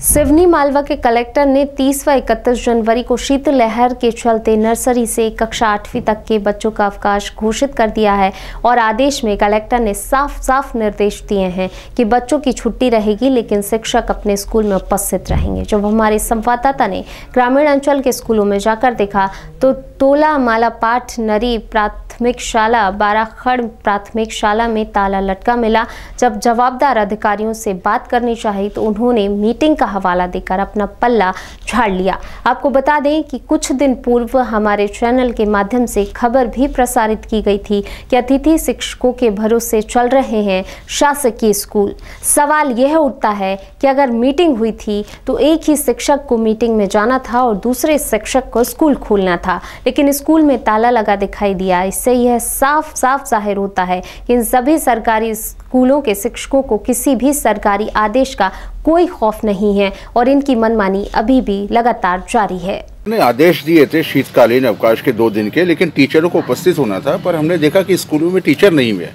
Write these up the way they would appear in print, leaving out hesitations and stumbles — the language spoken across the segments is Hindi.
सिवनी मालवा के कलेक्टर ने 30 व 31 जनवरी को शीतलहर के चलते नर्सरी से कक्षा 8वीं तक के बच्चों का अवकाश घोषित कर दिया है और आदेश में कलेक्टर ने साफ निर्देश दिए हैं कि बच्चों की छुट्टी रहेगी लेकिन शिक्षक अपने स्कूल में उपस्थित रहेंगे। जब हमारे संवाददाता ने ग्रामीण अंचल के स्कूलों में जाकर देखा तो तोला मालापाठ नरी प्राथमिक शाला बाराखड़ प्राथमिक शाला में ताला लटका मिला। जब जवाबदार अधिकारियों से बात करनी चाहिए तो उन्होंने मीटिंग का हवाला देकर अपना पल्ला झाड़ लिया। आपको बता दें कि कुछ दिन पूर्व हमारे चैनल के माध्यम से खबर भी प्रसारित की गई थी कि अतिथि शिक्षकों के भरोसे चल रहे हैं शासकीय स्कूल। सवाल यह उठता है कि अगर मीटिंग हुई थी तो एक ही शिक्षक को मीटिंग में जाना था और दूसरे शिक्षक को स्कूल खोलना था, लेकिन स्कूल में ताला लगा दिखाई दिया। इससे यह साफ जाहिर होता है कि इन सभी सरकारी स्कूलों के शिक्षकों को किसी भी सरकारी आदेश का कोई खौफ नहीं है और इनकी मनमानी अभी भी लगातार जारी है। हमने आदेश दिए थे शीतकालीन अवकाश के 2 दिन के, लेकिन टीचरों को उपस्थित होना था, पर हमने देखा कि स्कूलों में टीचर नहीं हुए।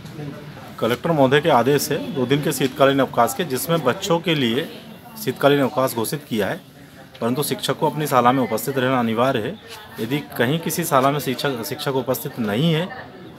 कलेक्टर महोदय के आदेश है 2 दिन के शीतकालीन अवकाश के, जिसमें बच्चों के लिए शीतकालीन अवकाश घोषित किया है, परंतु शिक्षक को अपनी शाला में उपस्थित रहना अनिवार्य है। यदि कहीं किसी शाला में शिक्षक उपस्थित नहीं है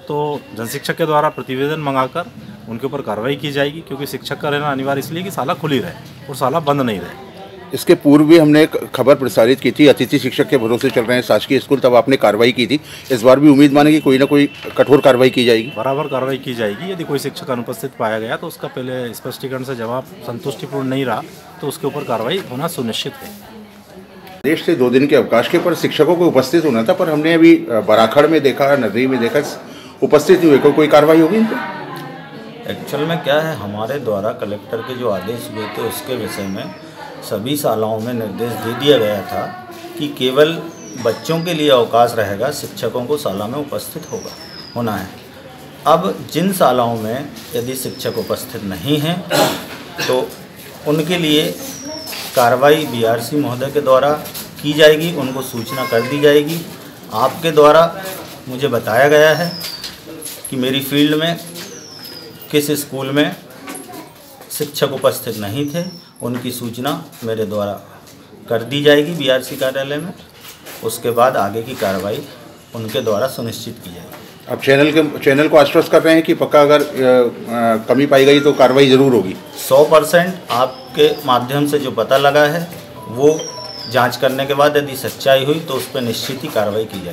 तो जनशिक्षक के द्वारा प्रतिवेदन मंगाकर उनके ऊपर कार्रवाई की जाएगी, क्योंकि शिक्षक का रहना अनिवार्य इसलिए कि शाला खुली रहे और शाला बंद नहीं रहे। इसके पूर्व भी हमने एक खबर प्रसारित की थी, अतिथि शिक्षक के भरोसे चल रहे हैं शासकीय स्कूल, तब आपने कार्रवाई की थी। इस बार भी उम्मीद माने कि कोई ना कोई कठोर कार्रवाई की जाएगी। बराबर कार्रवाई की जाएगी। यदि कोई शिक्षक अनुपस्थित पाया गया तो उसका पहले स्पष्टीकरण से जवाब संतुष्टिपूर्ण नहीं रहा तो उसके ऊपर कार्रवाई होना सुनिश्चित है। देश से 2 दिन के अवकाश के पर शिक्षकों को उपस्थित होना था, पर हमने अभी बाराखड़ में देखा, नगरी में देखा, उपस्थित नहीं हुए। कोई कार्रवाई होगी इन पर? एक्चुअल में क्या है, हमारे द्वारा कलेक्टर के जो आदेश हुए थे उसके विषय में सभी शालाओं में निर्देश दे दिया गया था कि केवल बच्चों के लिए अवकाश रहेगा, शिक्षकों को शाला में उपस्थित होना है। अब जिन शालाओं में यदि शिक्षक उपस्थित नहीं हैं तो उनके लिए कार्रवाई बीआरसी महोदय के द्वारा की जाएगी, उनको सूचना कर दी जाएगी। आपके द्वारा मुझे बताया गया है कि मेरी फील्ड में किस स्कूल में शिक्षक उपस्थित नहीं थे, उनकी सूचना मेरे द्वारा कर दी जाएगी बीआरसी कार्यालय में। उसके बाद आगे की कार्रवाई उनके द्वारा सुनिश्चित की जाएगी। अब चैनल को आश्वस्त कर रहे हैं कि पक्का अगर कमी पाई गई तो कार्रवाई ज़रूर होगी। 100% आपके माध्यम से जो पता लगा है वो जांच करने के बाद यदि सच्चाई हुई तो उस पर निश्चित ही कार्रवाई की जाएगी।